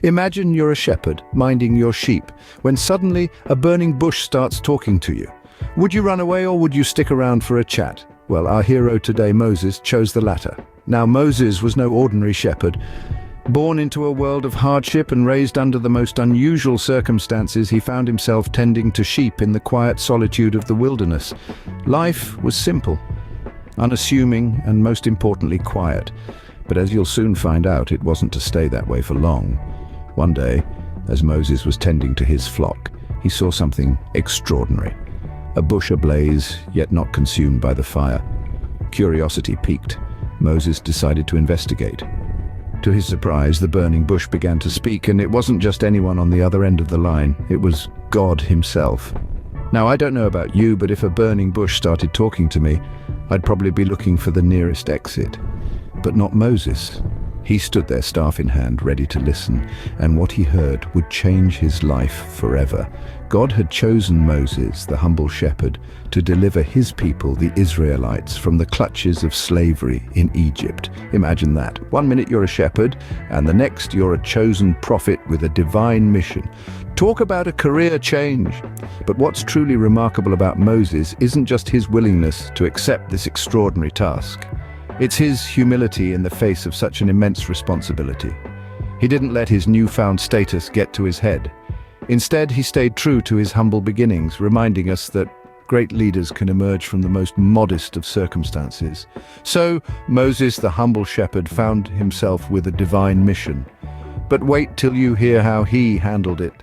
Imagine you're a shepherd, minding your sheep, when suddenly a burning bush starts talking to you. Would you run away or would you stick around for a chat? Well, our hero today, Moses, chose the latter. Now, Moses was no ordinary shepherd. Born into a world of hardship and raised under the most unusual circumstances, he found himself tending to sheep in the quiet solitude of the wilderness. Life was simple, unassuming, and most importantly, quiet. But as you'll soon find out, it wasn't to stay that way for long. One day, as Moses was tending to his flock, he saw something extraordinary. A bush ablaze, yet not consumed by the fire. Curiosity piqued. Moses decided to investigate. To his surprise, the burning bush began to speak, and it wasn't just anyone on the other end of the line. It was God himself. Now, I don't know about you, but if a burning bush started talking to me, I'd probably be looking for the nearest exit. But not Moses. He stood there, staff in hand, ready to listen, and what he heard would change his life forever. God had chosen Moses, the humble shepherd, to deliver his people, the Israelites, from the clutches of slavery in Egypt. Imagine that. 1 minute you're a shepherd, and the next you're a chosen prophet with a divine mission. Talk about a career change. But what's truly remarkable about Moses isn't just his willingness to accept this extraordinary task. It's his humility in the face of such an immense responsibility. He didn't let his newfound status get to his head. Instead, he stayed true to his humble beginnings, reminding us that great leaders can emerge from the most modest of circumstances. So, Moses, the humble shepherd, found himself with a divine mission. But wait till you hear how he handled it.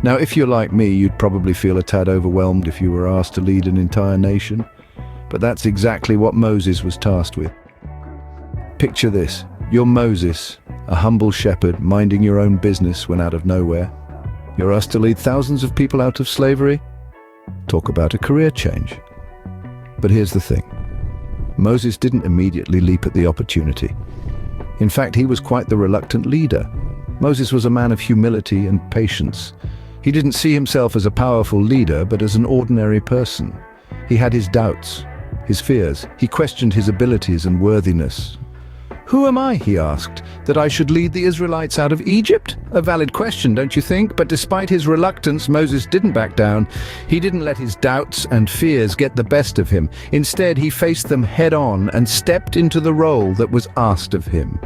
Now, if you're like me, you'd probably feel a tad overwhelmed if you were asked to lead an entire nation. But that's exactly what Moses was tasked with. Picture this. You're Moses, a humble shepherd minding your own business when out of nowhere. You're asked to lead thousands of people out of slavery? Talk about a career change. But here's the thing. Moses didn't immediately leap at the opportunity. In fact, he was quite the reluctant leader. Moses was a man of humility and patience. He didn't see himself as a powerful leader, but as an ordinary person. He had his doubts, his fears. He questioned his abilities and worthiness. "Who am I," he asked, "that I should lead the Israelites out of Egypt?" A valid question, don't you think? But despite his reluctance, Moses didn't back down. He didn't let his doubts and fears get the best of him. Instead, he faced them head-on and stepped into the role that was asked of him.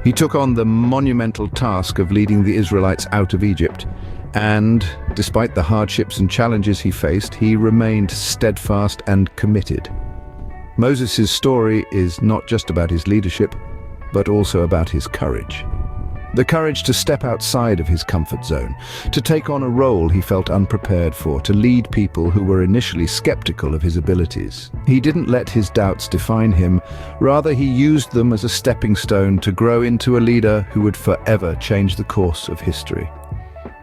He took on the monumental task of leading the Israelites out of Egypt. And, despite the hardships and challenges he faced, he remained steadfast and committed. Moses' story is not just about his leadership, but also about his courage. The courage to step outside of his comfort zone, to take on a role he felt unprepared for, to lead people who were initially skeptical of his abilities. He didn't let his doubts define him, rather he used them as a stepping stone to grow into a leader who would forever change the course of history.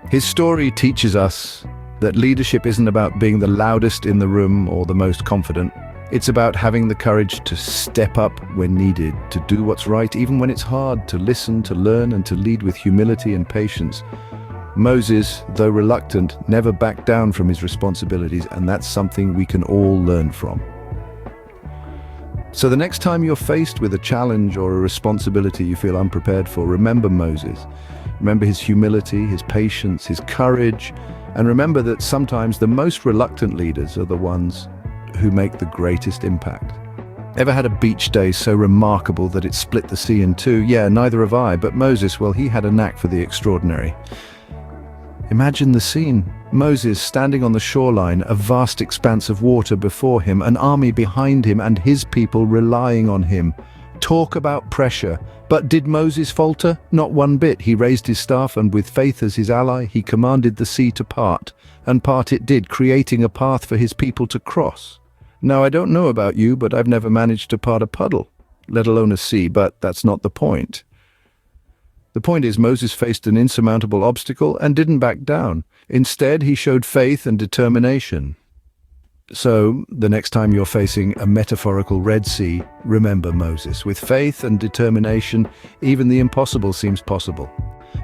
His story teaches us that leadership isn't about being the loudest in the room or the most confident. It's about having the courage to step up when needed, to do what's right even when it's hard, to listen, to learn, and to lead with humility and patience. Moses, though reluctant, never backed down from his responsibilities, and that's something we can all learn from. So the next time you're faced with a challenge or a responsibility you feel unprepared for, remember Moses. Remember his humility, his patience, his courage, and remember that sometimes the most reluctant leaders are the ones who make the greatest impact. Ever had a beach day so remarkable that it split the sea in two? Yeah, neither have I, but Moses, well, he had a knack for the extraordinary. Imagine the scene. Moses standing on the shoreline, a vast expanse of water before him, an army behind him, and his people relying on him. Talk about pressure. But did Moses falter? Not one bit. He raised his staff, and with faith as his ally, he commanded the sea to part. And part it did, creating a path for his people to cross. Now, I don't know about you, but I've never managed to part a puddle, let alone a sea, but that's not the point. The point is, Moses faced an insurmountable obstacle and didn't back down. Instead, he showed faith and determination. So, the next time you're facing a metaphorical Red Sea, remember Moses. With faith and determination, even the impossible seems possible.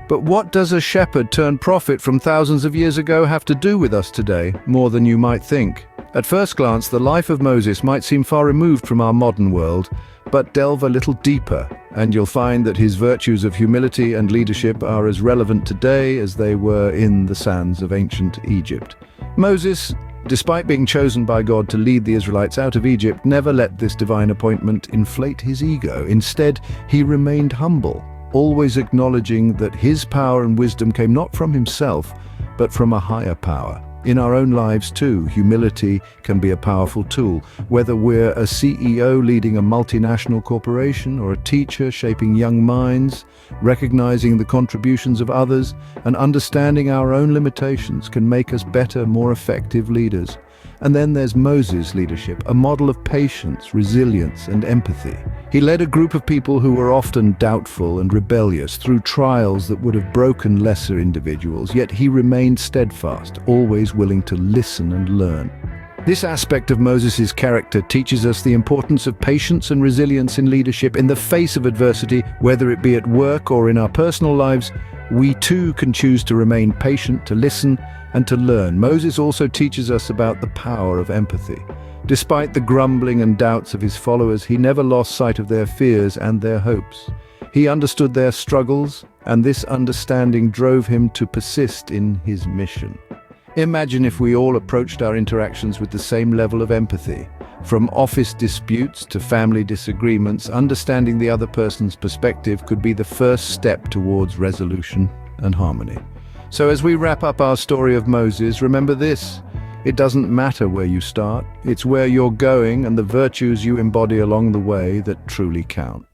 But what does a shepherd turned prophet from thousands of years ago have to do with us today, more than you might think? At first glance, the life of Moses might seem far removed from our modern world, but delve a little deeper, and you'll find that his virtues of humility and leadership are as relevant today as they were in the sands of ancient Egypt. Moses, despite being chosen by God to lead the Israelites out of Egypt, never let this divine appointment inflate his ego. Instead, he remained humble, always acknowledging that his power and wisdom came not from himself, but from a higher power. In our own lives too, humility can be a powerful tool. Whether we're a CEO leading a multinational corporation or a teacher shaping young minds, recognizing the contributions of others and understanding our own limitations can make us better, more effective leaders. And then there's Moses' leadership, a model of patience, resilience, and empathy. He led a group of people who were often doubtful and rebellious through trials that would have broken lesser individuals, yet he remained steadfast, always willing to listen and learn. This aspect of Moses' character teaches us the importance of patience and resilience in leadership. In the face of adversity, whether it be at work or in our personal lives, we too can choose to remain patient, to listen, and to learn. Moses also teaches us about the power of empathy. Despite the grumbling and doubts of his followers, he never lost sight of their fears and their hopes. He understood their struggles, and this understanding drove him to persist in his mission. Imagine if we all approached our interactions with the same level of empathy. From office disputes to family disagreements, understanding the other person's perspective could be the first step towards resolution and harmony. So as we wrap up our story of Moses, remember this: it doesn't matter where you start, it's where you're going and the virtues you embody along the way that truly count.